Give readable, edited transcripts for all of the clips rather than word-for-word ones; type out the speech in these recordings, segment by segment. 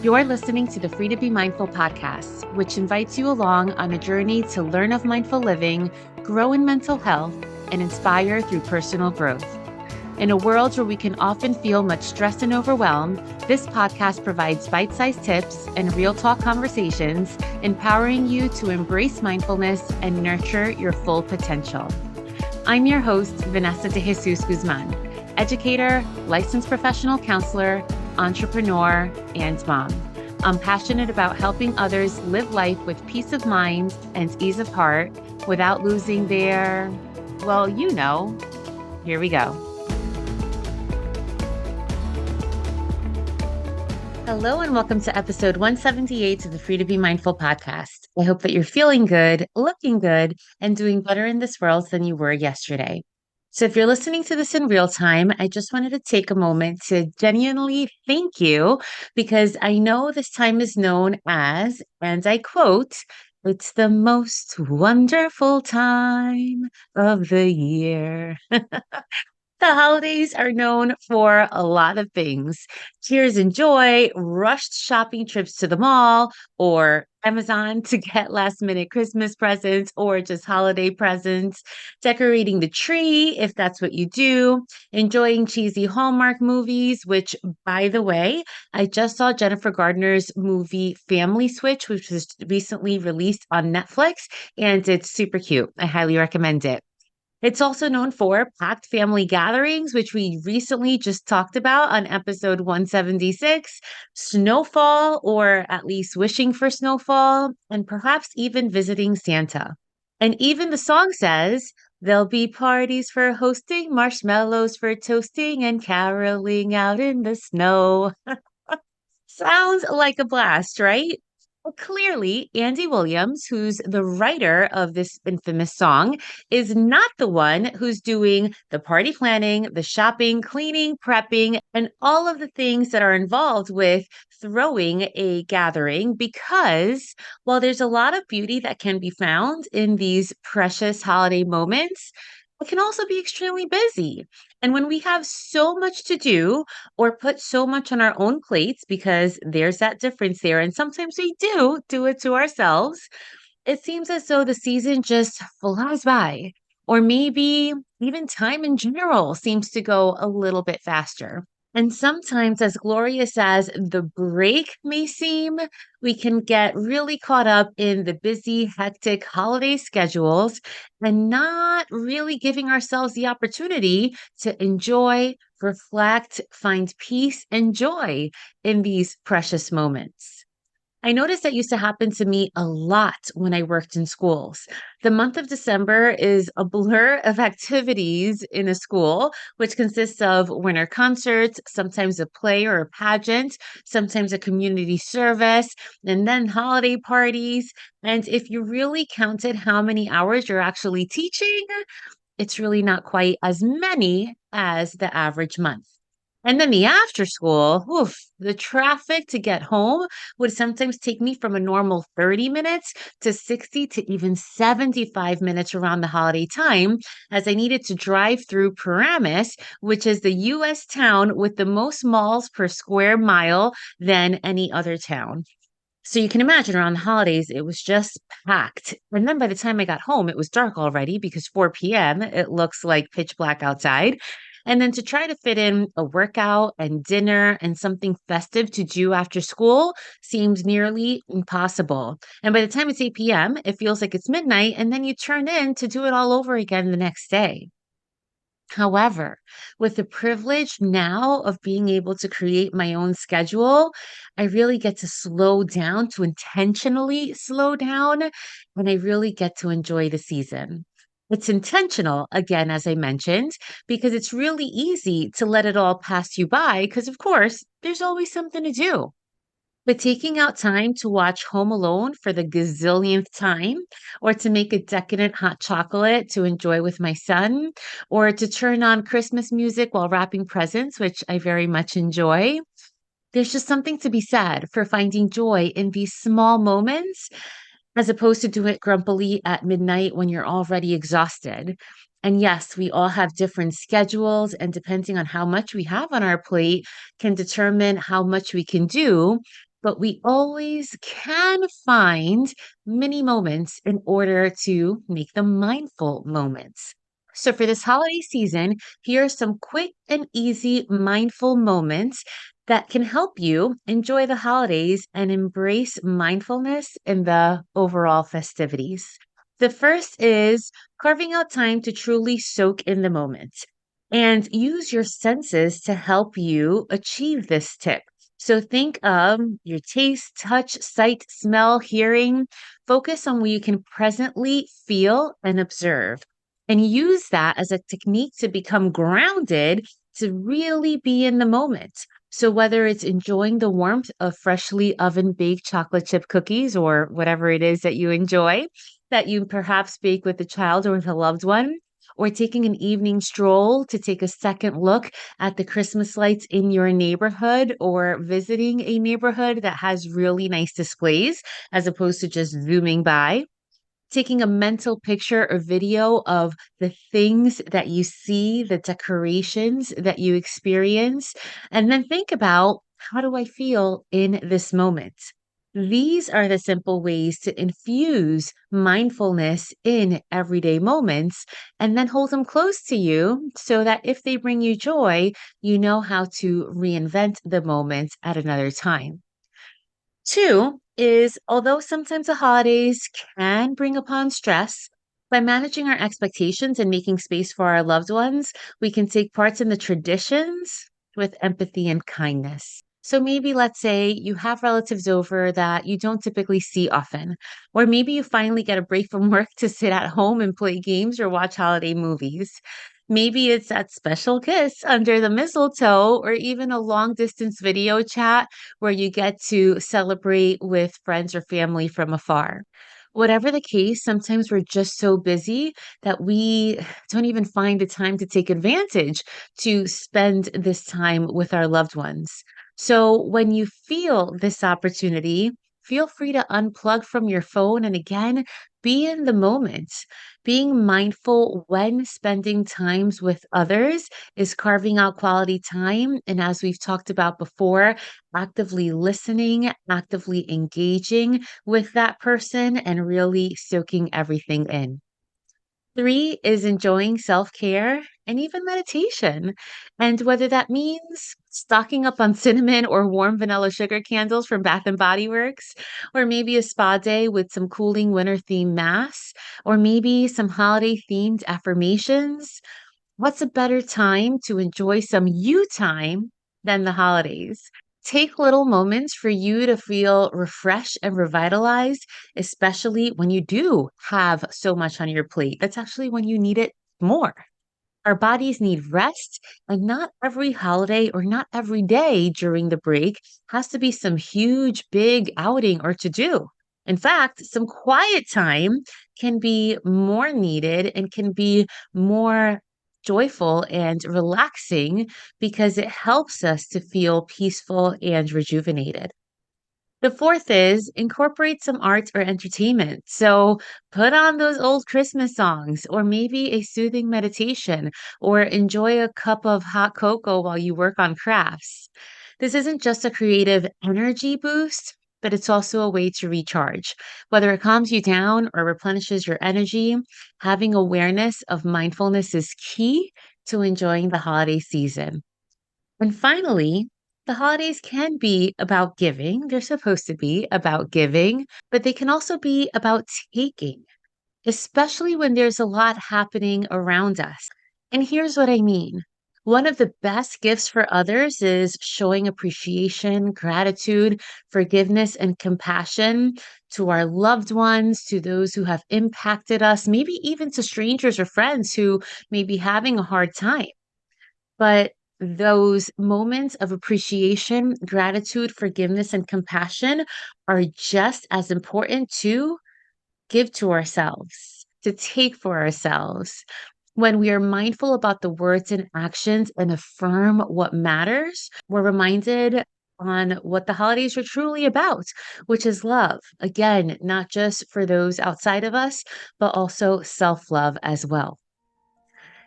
You're listening to the Free to Be Mindful podcast, which invites you along on a journey to learn of mindful living, grow in mental health, and inspire through personal growth. In a world where we can often feel much stress and overwhelm, this podcast provides bite-sized tips and real talk conversations, empowering you to embrace mindfulness and nurture your full potential. I'm your host, Vanessa De Jesus Guzman, educator, licensed professional counselor, entrepreneur, and mom. I'm passionate about helping others live life with peace of mind and ease of heart without losing their, here we go. Hello, and welcome to episode 178 of the Free to Be Mindful podcast. I hope that you're feeling good, looking good, and doing better in this world than you were yesterday. So if you're listening to this in real time, I just wanted to take a moment to genuinely thank you because I know this time is known as, and I quote, "It's the most wonderful time of the year." The holidays are known for a lot of things. Tears and joy, rushed shopping trips to the mall, or Amazon to get last minute Christmas presents or just holiday presents, decorating the tree if that's what you do, enjoying cheesy Hallmark movies, which, by the way, I just saw Jennifer Gardner's movie Family Switch, which was recently released on Netflix, and it's super cute. I highly recommend it. It's also known for packed family gatherings, which we recently just talked about on episode 176, snowfall, or at least wishing for snowfall, and perhaps even visiting Santa. And even the song says, "There'll be parties for hosting, marshmallows for toasting, and caroling out in the snow." Sounds like a blast, right? Well, clearly, Andy Williams, who's the writer of this infamous song, is not the one who's doing the party planning, the shopping, cleaning, prepping, and all of the things that are involved with throwing a gathering. Because while there's a lot of beauty that can be found in these precious holiday moments, it can also be extremely busy. And when we have so much to do, or put so much on our own plates because there's that difference there. And sometimes we do it to ourselves. It seems as though the season just flies by, or maybe even time in general seems to go a little bit faster. And sometimes, as glorious as the break may seem, we can get really caught up in the busy, hectic holiday schedules and not really giving ourselves the opportunity to enjoy, reflect, find peace and joy in these precious moments. I noticed that used to happen to me a lot when I worked in schools. The month of December is a blur of activities in a school, which consists of winter concerts, sometimes a play or a pageant, sometimes a community service, and then holiday parties. And if you really counted how many hours you're actually teaching, it's really not quite as many as the average month. And then the after school, oof, the traffic to get home would sometimes take me from a normal 30 minutes to 60 to even 75 minutes around the holiday time, as I needed to drive through Paramus, which is the US town with the most malls per square mile than any other town. So you can imagine around the holidays, it was just packed. And then by the time I got home, it was dark already because 4 p.m., it looks like pitch black outside. And then to try to fit in a workout and dinner and something festive to do after school seems nearly impossible. And by the time it's 8 p.m., it feels like it's midnight. And then you turn in to do it all over again the next day. However, with the privilege now of being able to create my own schedule, I really get to slow down, to intentionally slow down, and I really get to enjoy the season. It's intentional, again, as I mentioned, because it's really easy to let it all pass you by, because of course, there's always something to do. But taking out time to watch Home Alone for the gazillionth time, or to make a decadent hot chocolate to enjoy with my son, or to turn on Christmas music while wrapping presents, which I very much enjoy. There's just something to be said for finding joy in these small moments as opposed to do it grumpily at midnight when you're already exhausted. And yes, we all have different schedules, and depending on how much we have on our plate, can determine how much we can do. but we always can find mini moments in order to make them mindful moments. So, for this holiday season, here are some quick and easy mindful moments that can help you enjoy the holidays and embrace mindfulness in the overall festivities. The first is carving out time to truly soak in the moment and use your senses to help you achieve this tip. So think of your taste, touch, sight, smell, hearing. Focus on what you can presently feel and observe, and use that as a technique to become grounded, to really be in the moment. So whether it's enjoying the warmth of freshly oven baked chocolate chip cookies or whatever it is that you enjoy, that you perhaps bake with a child or with a loved one, or taking an evening stroll to take a second look at the Christmas lights in your neighborhood, or visiting a neighborhood that has really nice displays as opposed to just zooming by, taking a mental picture or video of the things that you see, the decorations that you experience, and then think about, how do I feel in this moment? These are the simple ways to infuse mindfulness in everyday moments and then hold them close to you so that if they bring you joy, you know how to reinvent the moment at another time. Two is, although sometimes the holidays can bring upon stress, by managing our expectations and making space for our loved ones, we can take parts in the traditions with empathy and kindness. So maybe let's say you have relatives over that you don't typically see often, or maybe you finally get a break from work to sit at home and play games or watch holiday movies. Maybe it's that special kiss under the mistletoe, or even a long distance video chat where you get to celebrate with friends or family from afar. Whatever the case, sometimes we're just so busy that we don't even find the time to take advantage to spend this time with our loved ones. So when you feel this opportunity, feel free to unplug from your phone and again, be in the moment. Being mindful when spending times with others is carving out quality time. And as we've talked about before, actively listening, actively engaging with that person, and really soaking everything in. Three is enjoying self care and even meditation. And whether that means stocking up on cinnamon or warm vanilla sugar candles from Bath and Body Works, or maybe a spa day with some cooling winter themed masks, or maybe some holiday themed affirmations, what's a better time to enjoy some you time than the holidays? Take little moments for you to feel refreshed and revitalized, especially when you do have so much on your plate. That's actually when you need it more. Our bodies need rest, and not every holiday or not every day during the break has to be some huge, big outing or to do. In fact, some quiet time can be more needed and can be more joyful and relaxing because it helps us to feel peaceful and rejuvenated. The fourth is incorporate some art or entertainment. So put on those old Christmas songs, or maybe a soothing meditation, or enjoy a cup of hot cocoa while you work on crafts. This isn't just a creative energy boost, but it's also a way to recharge. Whether it calms you down or replenishes your energy, having awareness of mindfulness is key to enjoying the holiday season. And finally, the holidays can be about giving. They're supposed to be about giving, but they can also be about taking, especially when there's a lot happening around us. And here's what I mean. One of the best gifts for others is showing appreciation, gratitude, forgiveness, and compassion to our loved ones, to those who have impacted us, maybe even to strangers or friends who may be having a hard time. But those moments of appreciation, gratitude, forgiveness, and compassion are just as important to give to ourselves, to take for ourselves. When we are mindful about the words and actions and affirm what matters, we're reminded on what the holidays are truly about, which is love. Again, not just for those outside of us, but also self love as well.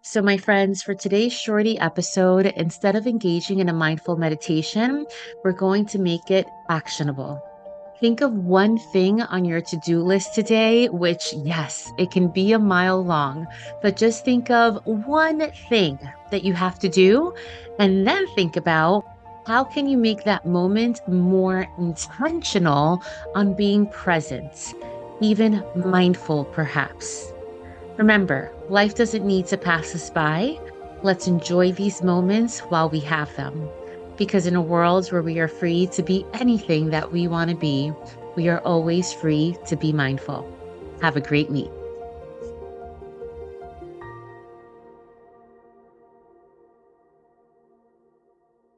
So, my friends, for today's shorty episode, instead of engaging in a mindful meditation, we're going to make it actionable. Think of one thing on your to do list today, which, yes, it can be a mile long, but just think of one thing that you have to do. And then think about how can you make that moment more intentional on being present, even mindful, perhaps. Remember, life doesn't need to pass us by. Let's enjoy these moments while we have them. Because in a world where we are free to be anything that we want to be, we are always free to be mindful. Have a great week.